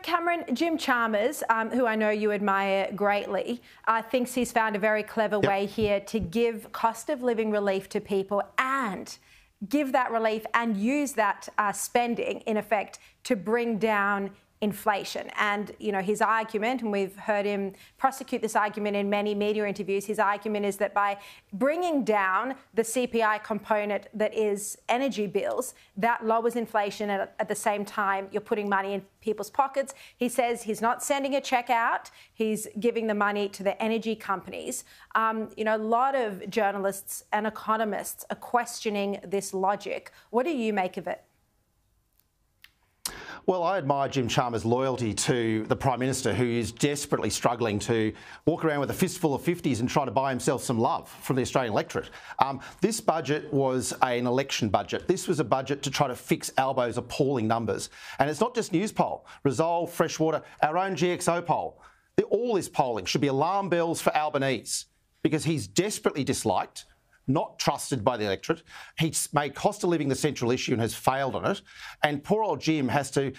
Cameron, Jim Chalmers, who I know you admire greatly, thinks he's found a very clever way here to give cost of living relief to people and give that relief and use that spending, in effect, to bring down inflation. And, his argument, and we've heard him prosecute this argument in many media interviews, his argument is that by bringing down the CPI component that is energy bills, that lowers inflation. At the same time, you're putting money in people's pockets. He says he's not sending a cheque out. He's giving the money to the energy companies. A lot of journalists and economists are questioning this logic. What do you make of it? Well, I admire Jim Chalmers' loyalty to the Prime Minister, who is desperately struggling to walk around with a fistful of 50s and try to buy himself some love from the Australian electorate. This budget was an election budget. This was a budget to try to fix Albo's appalling numbers. And it's not just Newspoll, Resolve, Freshwater, our own GXO poll. All this polling should be alarm bells for Albanese because he's desperately disliked, not trusted by the electorate. He's made cost of living the central issue and has failed on it. And poor old Jim has to,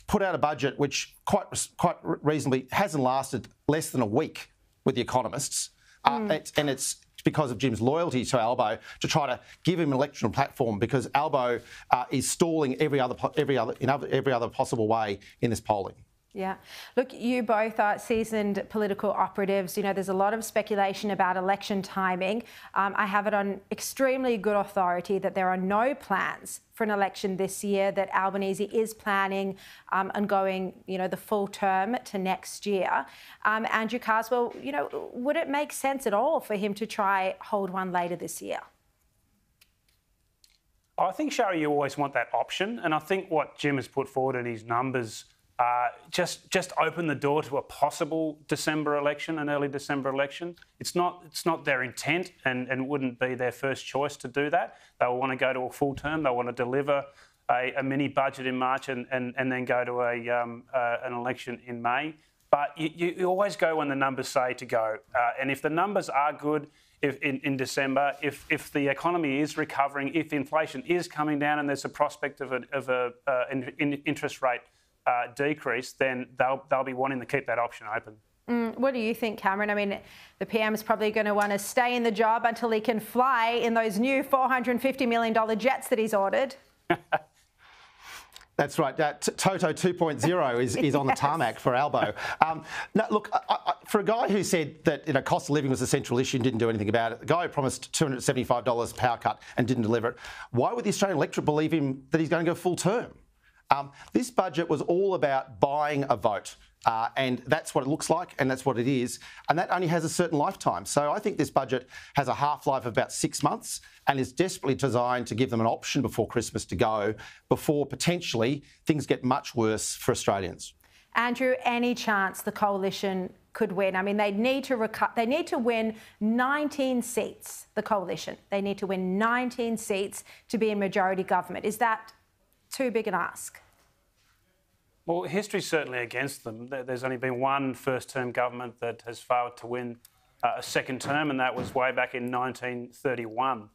put out a budget which quite reasonably hasn't lasted less than a week with the economists. And it's because of Jim's loyalty to Albo to try to give him an electoral platform, because Albo is stalling every other possible way in this polling. Yeah. Look, you both are seasoned political operatives. There's a lot of speculation about election timing. I have it on extremely good authority that there are no plans for an election this year, that Albanese is planning on going, the full term to next year. Andrew Carswell, would it make sense at all for him to try hold one later this year? I think, Sharri, you always want that option. And I think what Jim has put forward in his numbers just open the door to a possible December election, an early December election. It's not their intent, and wouldn't be their first choice to do that. They will want to go to a full term. They want to deliver a mini budget in March and then go to an election in May. But you always go when the numbers say to go. And if the numbers are good in December, if the economy is recovering, if inflation is coming down and there's a prospect of an interest rate decrease, then they'll be wanting to keep that option open. What do you think, Cameron? I mean, the PM is probably going to want to stay in the job until he can fly in those new $450 million jets that he's ordered. That's right. Toto 2.0 is on the tarmac for Albo. Now, look, for a guy who said that cost of living was a central issue and didn't do anything about it, the guy who promised $275 power cut and didn't deliver it, why would the Australian electorate believe him that he's going to go full term? This budget was all about buying a vote, and that's what it looks like, and that's what it is, and that only has a certain lifetime. So I think this budget has a half-life of about 6 months and is desperately designed to give them an option before Christmas to go, before potentially things get much worse for Australians. Andrew, any chance the coalition could win? I mean, they need to win 19 seats, the coalition. They need to win 19 seats to be in majority government. Is that too big an ask? Well, history's certainly against them. There's only been one first-term government that has failed to win a second term, and that was way back in 1931.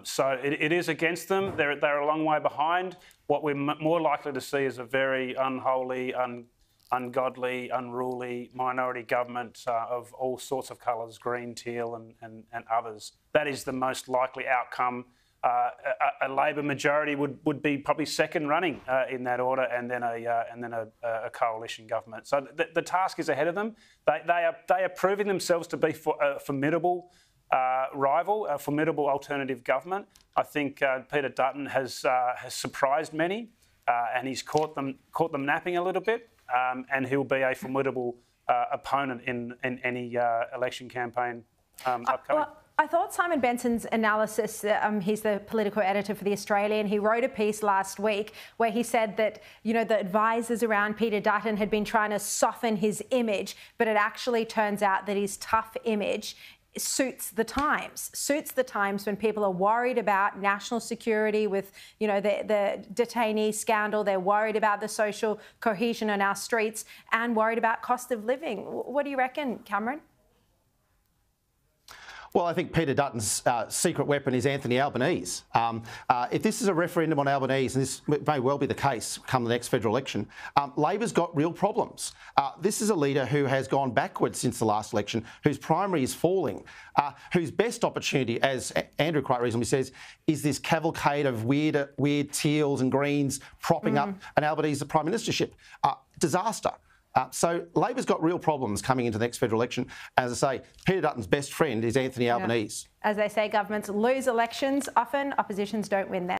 So it is against them. They're a long way behind. What we're more likely to see is a very unholy, ungodly, unruly minority government of all sorts of colours, green, teal and others. That is the most likely outcome. A Labor majority would be probably second running in that order, and then a coalition government. So the task is ahead of them. They are proving themselves to be a formidable rival, a formidable alternative government. I think Peter Dutton has surprised many, and he's caught them napping a little bit, and he'll be a formidable opponent in any election campaign upcoming. I thought Simon Benson's analysis, he's the political editor for The Australian, he wrote a piece last week where he said that, the advisors around Peter Dutton had been trying to soften his image, but it actually turns out that his tough image suits the times when people are worried about national security with, the detainee scandal. They're worried about the social cohesion on our streets and worried about cost of living. What do you reckon, Cameron? Well, I think Peter Dutton's secret weapon is Anthony Albanese. If this is a referendum on Albanese, and this may well be the case come the next federal election, Labor's got real problems. This is a leader who has gone backwards since the last election, whose primary is falling, whose best opportunity, as Andrew quite reasonably says, is this cavalcade of weird teals and greens propping up an Albanese prime ministership. Disaster. So Labor's got real problems coming into the next federal election. As I say, Peter Dutton's best friend is Anthony Albanese. As they say, governments lose elections often, oppositions don't win them.